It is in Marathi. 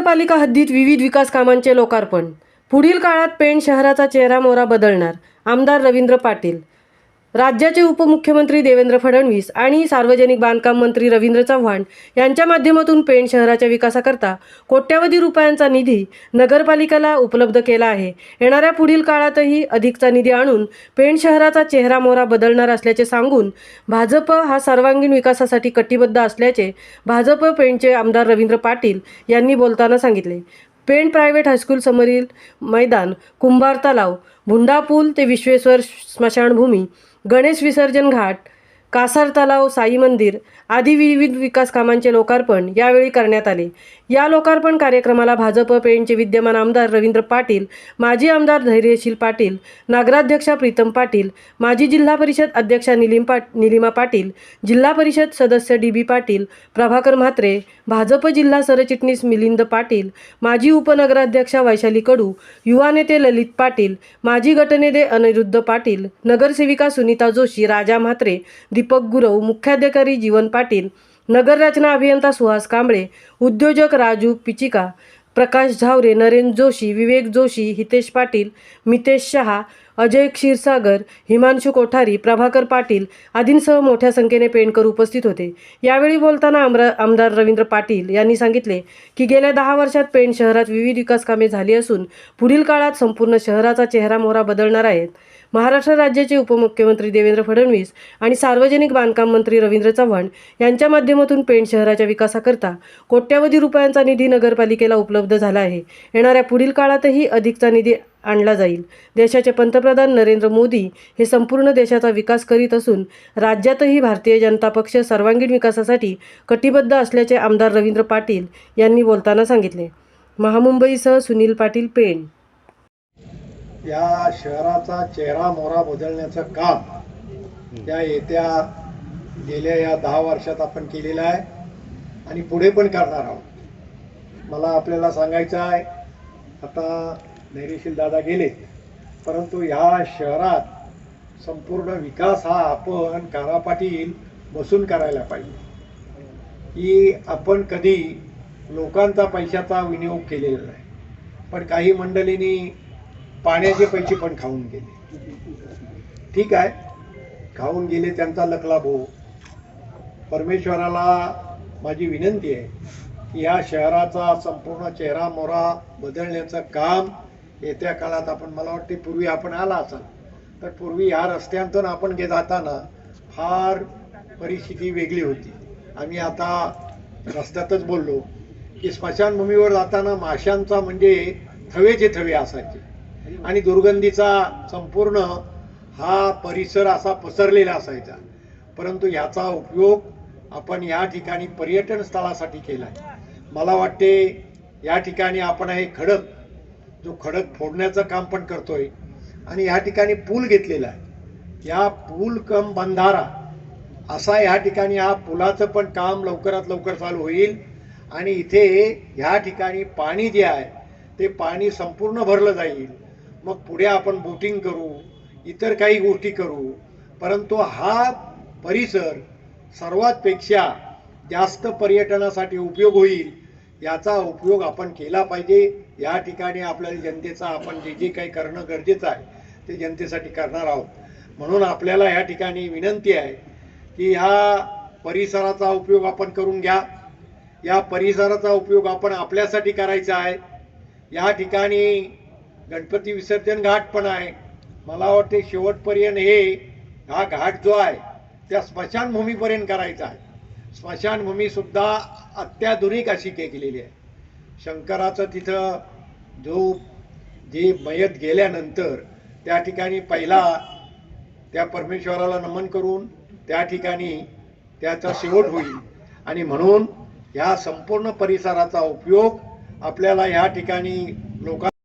नगरपालिका हद्दीत विविध विकास कामांचे लोकार्पण। पुढील काळात पेण शहराचा चेहरामोहरा बदलणार, आमदार रवींद्र पाटील। राज्याचे उपमुख्यमंत्री देवेंद्र फडणवीस आणि सार्वजनिक बांधकाम मंत्री रवींद्र चव्हाण यांच्या माध्यमातून पेण शहराच्या विकासाकरता कोट्यवधी रुपयांचा निधी नगरपालिकेला उपलब्ध केला आहे। येणाऱ्या पुढील काळातही अधिकचा निधी आणून पेण शहराचा चेहरामोहरा बदलणार असल्याचे सांगून भाजप हा सर्वांगीण विकासासाठी कटिबद्ध असल्याचे भाजप पेणचे आमदार रवींद्र पाटील यांनी बोलताना सांगितले। पेण प्रायव्हेट हायस्कूल समोरील मैदान, कुंभार तलाव, भुंडा पूल ते विश्वेश्वर स्मशानभूमी, गणेश विसर्जन घाट, कासार तलाव, साई मंदिर आदी विविध विकास कामांचे लोकार्पण यावेळी करण्यात आले। या लोकार्पण कार्यक्रमाला भाजप पेणचे विद्यमान आमदार रवींद्र पाटील, माजी आमदार धैर्यशील पाटील, नगराध्यक्षा प्रीतम पाटील, माजी जिल्हा परिषद अध्यक्षा निलिमा पाटील, जिल्हा परिषद सदस्य डी बी पाटील, प्रभाकर म्हात्रे, भाजप जिल्हा सरचिटणीस मिलिंद पाटील, माजी उपनगराध्यक्षा वैशाली कडू, युवा नेते ललित पाटील, माजी गटनेते अनिरुद्ध पाटील, नगरसेविका सुनीता जोशी, राजा म्हात्रे, दीपक गुरव, मुख्याधिकारी जीवन पाटील, नगररचना अभियंता सुहास कांबळे, उद्योजक राजू पिचिका, प्रकाश झावरे, नरेंद्र जोशी, विवेक जोशी, हितेश पाटील, मितेश शहा, अजय क्षीरसागर, हिमांशु कोठारी, प्रभाकर पाटील आदींसह मोठ्या संख्येने पेणकर उपस्थित होते। यावेळी बोलताना आमदार रवींद्र पाटील यांनी सांगितले की गेल्या 10 वर्षात पेण शहरात विविध विकास कामे झाली असून पुढील काळात संपूर्ण शहराचा चेहरामोहरा बदलणार आहेत। महाराष्ट्र राज्याचे उपमुख्यमंत्री देवेंद्र फडणवीस आणि सार्वजनिक बांधकाम मंत्री रवींद्र चव्हाण यांच्या माध्यमातून पेण शहराच्या विकासाकरता कोट्यवधी रुपयांचा निधी नगरपालिकेला उपलब्ध झाला आहे। येणाऱ्या पुढील काळातही अधिकचा निधी आणला जाईल। देशाचे पंतप्रधान नरेंद्र मोदी हे संपूर्ण देशाचा विकास करीत असून राज्यातही भारतीय जनता पक्ष सर्वांगीण विकासासाठी कटिबद्ध असल्याचे आमदार रवींद्र पाटील यांनी बोलताना सांगितले। महामुंबईसह सुनील पाटील, पेण। या शहराचा चेहरा मोहरा बदलण्याचं काम गेल्या या 10 वर्षात आपण केलेलं आहे आणि पुढे पण करणार आहोत। मला आपल्याला सांगायचं आहे, आता धैर्यशील दादा गेले, परंतु या शहरात संपूर्ण विकास हा आपण कारापाटील बसून करायला पाहिजे। की आपण कधी लोकांचा पैशाचा विनियोग केलेला नाही, पण काही मंडळींनी पाण्याचे पैसे पण खाऊन गेले। ठीक आहे, खाऊन गेले, त्यांचा लखलाभ हो। परमेश्वराला माझी विनंती आहे की या शहराचा संपूर्ण चेहरा मोहरा बदलण्याचं काम येत्या काळात आपण, मला वाटते पूर्वी आपण आला असाल तर पूर्वी या रस्त्यांतून आपण जाताना फार परिस्थिती वेगळी होती। आम्ही आता रस्त्यातच बोललो की स्मशानभूमीवर जाताना माशांचा म्हणजे थवेचे थवे असायचे आणि दुर्गंधीचा संपूर्ण हा परिसर असा पसरलेला असायचा। परंतु याचा उपयोग आपण या ठिकाणी पर्यटन स्थळासाठी केला। मला वाटते या ठिकाणी आपण हे खडक फोडण्याचं काम पण करतोय आणि या ठिकाणी पूल घेतलेला आहे। या पूल कम बंधारा असा या ठिकाणी हा पुलाचं पण काम लवकरात लवकर चालू होईल आणि इथे या ठिकाणी पाणी जे आहे ते पाणी संपूर्ण भरलं जाईल। मग पुढे आपण बोटिंग करू, इतर काही गोष्टी करू, परंतु हा परिसर सर्वात पेक्षा जास्त पर्यटनासाठी उपयोग होईल, याचा उपयोग आपण केला पाहिजे। या ठिकाणी आपल्याला जनतेचा आपण जे काही करणं गरजेचं आहे ते जनतेसाठी करणार आहोत। म्हणून आपल्याला या ठिकाणी विनंती आहे की ह्या परिसराचा उपयोग आपण करून घ्या। या परिसराचा उपयोग आपण आपल्यासाठी करायचा आहे। या ठिकाणी गणपती विसर्जन घाट पण आहे। मला वाटते शेवटपर्यंत हा घाट जो आहे त्या स्मशानभूमीपर्यंत करायचा आहे। स्मशानभूमी सुद्धा अत्याधुनिक अशी केलेली आहे। शंकराचं तिथं जे मयत गेल्यानंतर त्या ठिकाणी पहिला त्या परमेश्वराला नमन करून त्या ठिकाणी त्याचा शेवट होईल आणि म्हणून या संपूर्ण परिसराचा उपयोग आपल्याला या ठिकाणी लोकांना